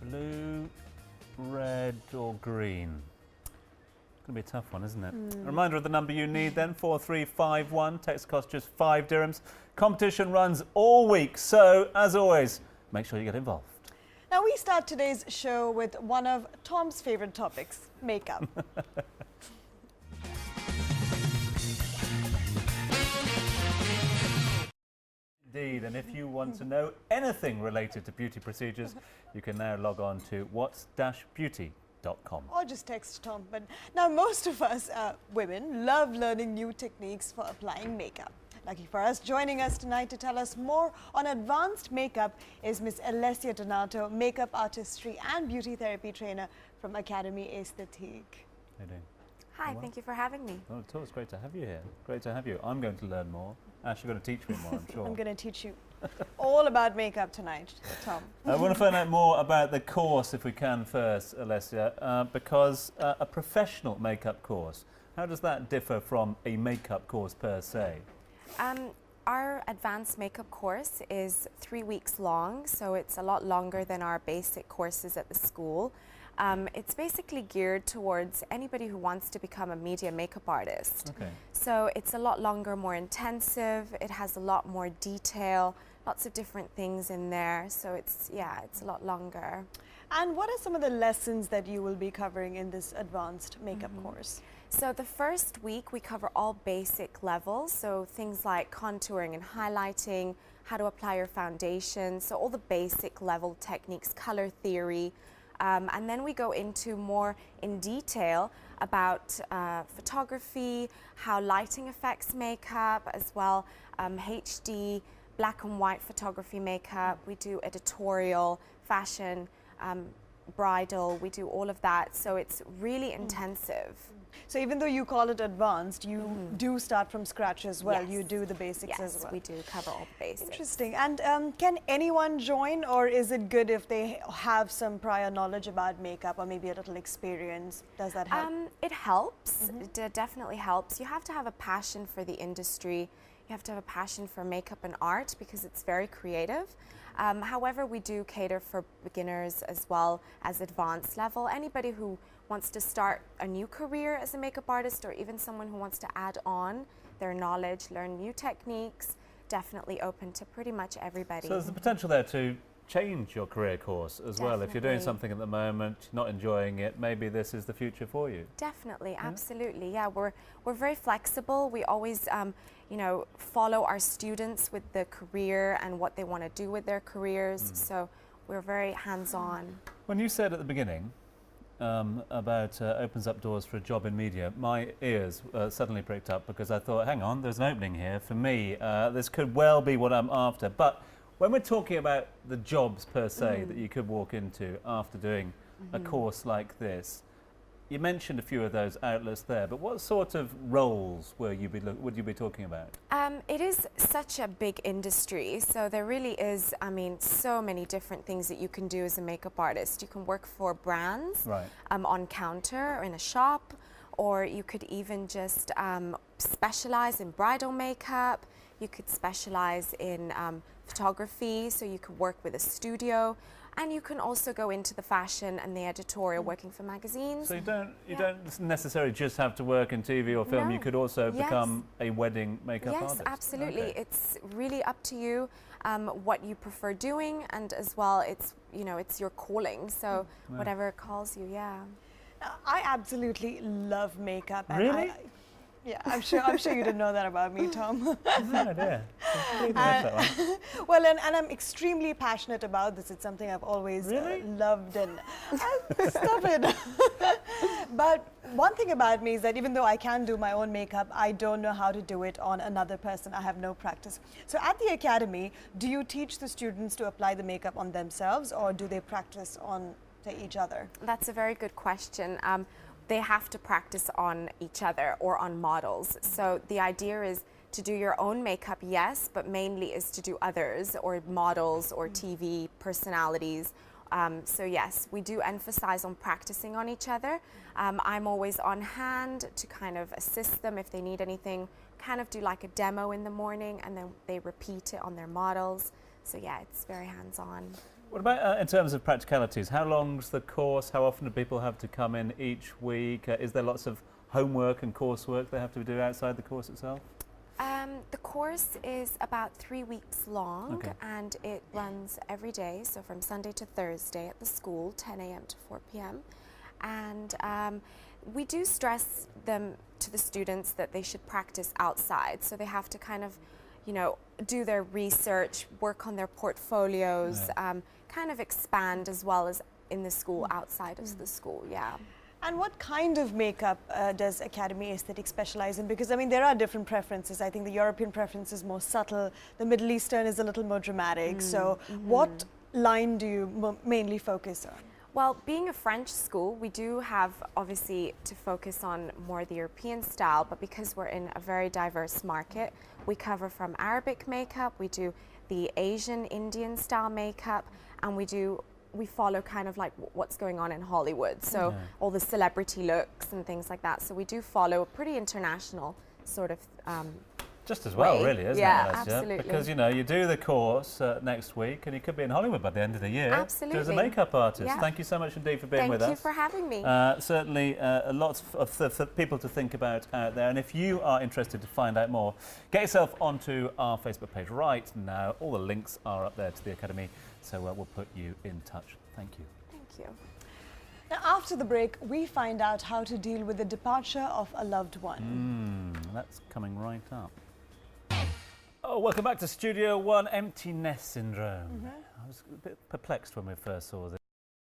Blue, red or green? It's going to be a tough one, isn't it? A reminder of the number you need then, 4351. Text cost just 5 dirhams. Competition runs all week, so as always, make sure you get involved. Now we start today's show with one of Tom's favorite topics, makeup. Indeed, and if you want to know anything related to beauty procedures, you can now log on to what's-beauty.com. Or just text Tom. But now most of us women love learning new techniques for applying makeup. Lucky for us, joining us tonight to tell us more on advanced makeup is Miss Alessia Donato, makeup artistry and beauty therapy trainer from Academy Esthétique. How you doing? Hi, thank you for having me. Oh, it's great to have you here. Great to have you. I'm going to learn more. Ash, you're going to teach me more, I'm sure. I'm going to teach you all about makeup tonight, Tom. I want to find out more about the course, if we can first, Alessia, because a professional makeup course, how does that differ from a makeup course per se? Our advanced makeup course is 3 weeks long, so it's a lot longer than our basic courses at the school. It's basically geared towards anybody who wants to become a media makeup artist. Okay. So it's a lot longer, more intensive. It has a lot more detail, lots of different things in there. So it's a lot longer. And what are some of the lessons that you will be covering in this advanced makeup course? So the first week we cover all basic levels, so things like contouring and highlighting, how to apply your foundation, so all the basic level techniques, color theory. And then we go into more in detail about photography, how lighting affects makeup, as well HD, black and white photography makeup. We do editorial, fashion, bridal, we do all of that. So it's really intensive. So even though you call it advanced, you do start from scratch as well. Yes. You do the basics as well. Yes, we do cover all the basics. Interesting. And can anyone join, or is it good if they have some prior knowledge about makeup or maybe a little experience? Does that help? It helps. It definitely helps. You have to have a passion for the industry. You have to have a passion for makeup and art because it's very creative. However, we do cater for beginners as well as advanced level. Anybody who wants to start a new career as a makeup artist, or even someone who wants to add on their knowledge, learn new techniques, definitely open to pretty much everybody. So there's the potential there to change your career course as well. If you're doing something at the moment, not enjoying it, maybe this is the future for you. Definitely, absolutely. Yeah, we're very flexible. We always follow our students with the career and what they want to do with their careers. So we're very hands-on. When you said at the beginning about opens up doors for a job in media, my ears suddenly pricked up because I thought, hang on, there's an opening here for me. This could well be what I'm after. But when we're talking about the jobs per se that you could walk into after doing a course like this, you mentioned a few of those outlets there, but what sort of roles would you be talking about? It is such a big industry, so there really is, so many different things that you can do as a makeup artist. You can work for brands on counter or in a shop, or you could even just specialize in bridal makeup. You could specialize in photography, so you could work with a studio. And you can also go into the fashion and the editorial, working for magazines. So you don't necessarily just have to work in TV or film. No. You could also become a wedding makeup artist. Yes, absolutely. Okay. It's really up to you what you prefer doing, and as well, it's your calling. So whatever calls you, I absolutely love makeup. And really? I'm sure you didn't know that about me, Tom. No idea. Well, and I'm extremely passionate about this. It's something I've always loved, and stop it. But one thing about me is that even though I can do my own makeup, I don't know how to do it on another person. I have no practice. So at the academy, do you teach the students to apply the makeup on themselves, or do they practice on each other? That's a very good question. They have to practice on each other or on models. So the idea is to do your own makeup, yes, but mainly is to do others or models or TV personalities. So yes, we do emphasize on practicing on each other. I'm always on hand to kind of assist them if they need anything, kind of do like a demo in the morning, and then they repeat it on their models. So yeah, it's very hands-on. What about in terms of practicalities? How long's the course? How often do people have to come in each week? Is there lots of homework and coursework they have to do outside the course itself? The course is about 3 weeks long, Okay. and it runs every day, so from Sunday to Thursday at the school, 10 a.m. to 4 p.m. And we do stress them to the students that they should practice outside, so they have to kind of, you know, do their research, work on their portfolios, kind of expand as well as in the school, outside of the school, yeah. And what kind of makeup does Academy Aesthetic specialize in? Because, I mean, there are different preferences. I think the European preference is more subtle. The Middle Eastern is a little more dramatic. So what line do you mainly focus on? Well, being a French school, we do have obviously to focus on more the European style, but because we're in a very diverse market, we cover from Arabic makeup, we do the Asian, Indian style makeup, and we follow kind of like what's going on in Hollywood. So all the celebrity looks and things like that. So we do follow a pretty international sort of Just as well, way. really, isn't Yeah, it? Alicia? absolutely. Because, you know, you do the course next week and you could be in Hollywood by the end of the year. Absolutely. As a makeup artist. Yeah. Thank you so much indeed for being with us. Thank you for having me. Certainly lots of people to think about out there. And if you are interested to find out more, get yourself onto our Facebook page right now. All the links are up there to the Academy. So we'll put you in touch. Thank you. Thank you. Now, after the break, we find out how to deal with the departure of a loved one. That's coming right up. Oh, welcome back to Studio One. Empty nest syndrome. I was a bit perplexed when we first saw this.